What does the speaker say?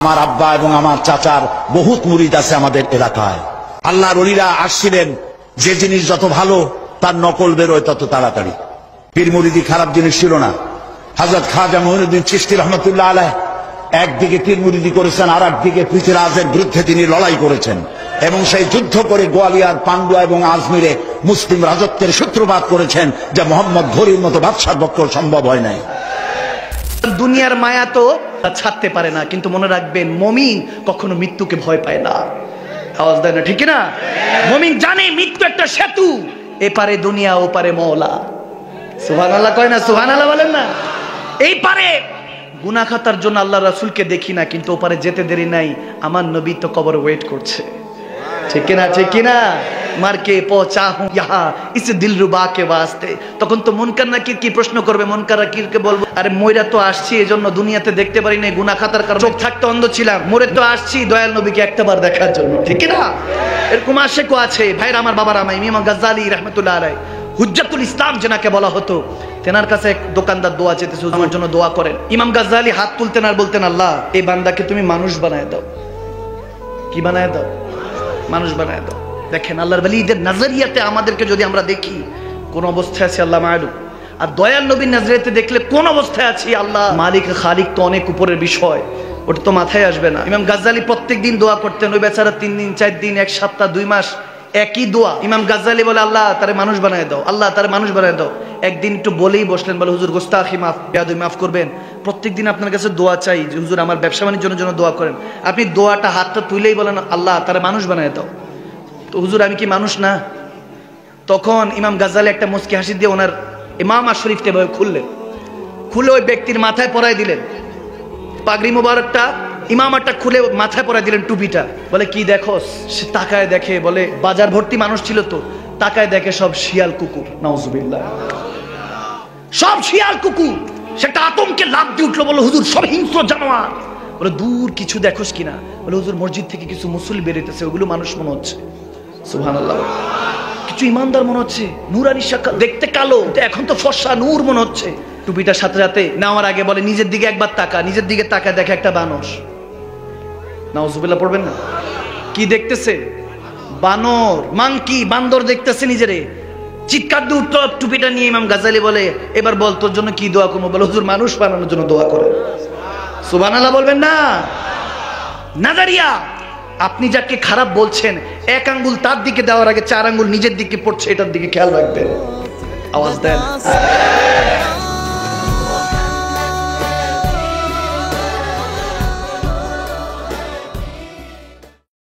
আমার আব্বা এবং আমার চাচার বহুত মুরিদ আছে আমাদের এলাকায়। আল্লাহর ওলিরা আসছিলেন, যে জিনিস যত ভালো তার নকল বেরোয় তত তাড়াতাড়ি। পীর মুরিদি খারাপ জিনিস ছিল না। হযরত খাজা মঈনুদ্দিন চিশতি রহমাতুল্লাহ আলাইহ একদিকে পীর মুরিদি করেছেন, আর একদিকে পৃথিরাজের বিরুদ্ধে তিনি লড়াই করেছেন এবং সেই যুদ্ধ করে গোয়ালিয়ার, পান্ডুয়া এবং আজমিরে মুসলিম রাজত্বের সূত্রপাত করেছেন, যা মোহাম্মদ ঘুরির মতো বাদশার পক্ষে সম্ভব হয় নাই। দুনিয়ার মায়া তো ছাড়তে পারে না, কিন্তু মনে রাখবেন মুমিন কখনো মৃত্যুকে ভয় পায় না। আওয়াজ দেয় না, ঠিক না? মুমিন জানে মৃত্যু একটা সেতু, এপারে দুনিয়া ওপারে মওলা। সুবহানাল্লাহ কয় না? সুবহানাল্লাহ বলেন না? এই পারে গুনাহ খাতার জন্য আল্লাহ রাসূলকে দেখি না, কিন্তু ওপারে যেতে দেরি নাই, আমার নবী তো কবরে ওয়েট করছে। ঠিক কিনা? ঠিক কিনা? মারকে পৌঁছা হুঁ ইহা ইস দিলরুবা কে ওয়াস্তে। তখন তো মুনকার নাকির কি প্রশ্ন করবে? মুনকার নাকিরকে বলবো, আরে মইরা তো আসছি, এজন্য দুনিয়াতে দেখতে পারি না, গুনাহ খাতার কারণে চোখ থাকতে অন্ধ ছিলাম। মরে তো আসছি দয়াল নবীকে একটাবার দেখার জন্য। ঠিক না? এরকম আশেকও আছে। ভাইরা আমার, বাবার আমার, ইমাম গাজ্জালী রাহমাতুল্লাহ আলাইহি হুজ্জাতুল ইসলাম যেনাকে বলা হতো, তেনার কাছে এক দোকানদার দোয়া চেয়েছে, আমার জন্য দোয়া করেন। ইমাম গাজ্জালী হাত তুলতেন আর বলতেন, আল্লাহ এই বান্দাকে তুমি মানুষ বানায় দাও। কি বানায় দাও? মানুষ বানায় দাও। দেখেন আল্লাহর ওলিদের নজরিয়াতে আমাদেরকে যদি আমরা দেখি কোন অবস্থায় আছি আল্লাহ মালুম, আর দয়াল নবীর নজরিয়াতে দেখলে কোন অবস্থায় আছি আল্লাহ মালিক খালিক তো অনেক উপরের বিষয়, ওটা তো মাথায় আসবে না। ইমাম গাজ্জালী প্রত্যেক দিন দোয়া করতেন, ওই বেচারা 3 দিন 4 দিন 1 সপ্তাহ 2 মাস একই দোয়া। ইমাম গাজ্জালী বলে, আল্লাহ তারে মানুষ বানায় দাও, আল্লাহ তারে মানুষ বানায় দাও। একদিন একটু বলেই বসলেন, বলে হুজুর গোস্তাখি মাফ, বেয়াদবি মাফ করবেন, প্রত্যেকদিন আপনার কাছে দোয়া চাই যে হুজুর আমার ব্যবসা বাণিজ্যের জন্য দোয়া করেন। আপনি দোয়াটা হাতটা তুলেই বলেন, আল্লাহ তারে মানুষ বানায় দাও। তো হুজুর আমি কি মানুষ না? তখন ইমাম গাজ্জালী একটা মুচকি হাসি দিয়ে ওনার ইমামা শরীফটা এভাবে খুললেন, খুলে ওই ব্যক্তির মাথায় পরাই দিলেন পাগড়ি মুবারকটা, ইমামাটা খুলে মাথায় পরাই দিলেন টুপিটা। বলে কি দেখোস? সে তাকায় দেখে, বলে বাজার ভর্তি মানুষ ছিল তো, তাকায় দেখে সব শিয়াল কুকুর। নাউজুবিল্লাহ, সব শিয়াল কুকুর। সেটা আতঙ্কে লাফ দিয়ে উঠলো, বলে হুজুর সব হিংস্র জানোয়ার। বলে দূর কিছু দেখোস কিনা? বলে হুজুর মসজিদ থেকে কিছু মুসল্লি বেরোতেছে, ওগুলো মানুষ মনে হচ্ছে। সুবহানাল্লাহ। কিছু ইমানদার মনে হচ্ছে, নূরানি শাখা, দেখতে কালো, এখন তো ফর্সা নূর মনে হচ্ছে। টুপিটার সাথে সাথে নেওয়ার আগে বলে নিজের দিকে একবার তাকা, নিজের দিকে তাকা, দেখে একটা বানর। নাউজুবিল্লাহ পড়বেন না? কি দেখতেছে? বানর, মাংকি, বান্দর দেখতেছে নিজেরে। চিৎকার দিয়ে উঠল টুপিটা নিয়ে। ইমাম গাজ্জালী বলে, এবার বল তোর জন্য কি দোয়া করবো? বলে হুজুর মানুষ বানানোর জন্য দোয়া করেন। সুবহানাল্লাহ বলবেন না? নাজারিয়া, আপনি যাকে খারাপ বলছেন, 1 আঙ্গুল তার দিকে দেওয়ার আগে 4 আঙ্গুল নিজের দিকে পড়ছে, এটার দিকে খেয়াল রাখবেন। আওয়াজ দেন।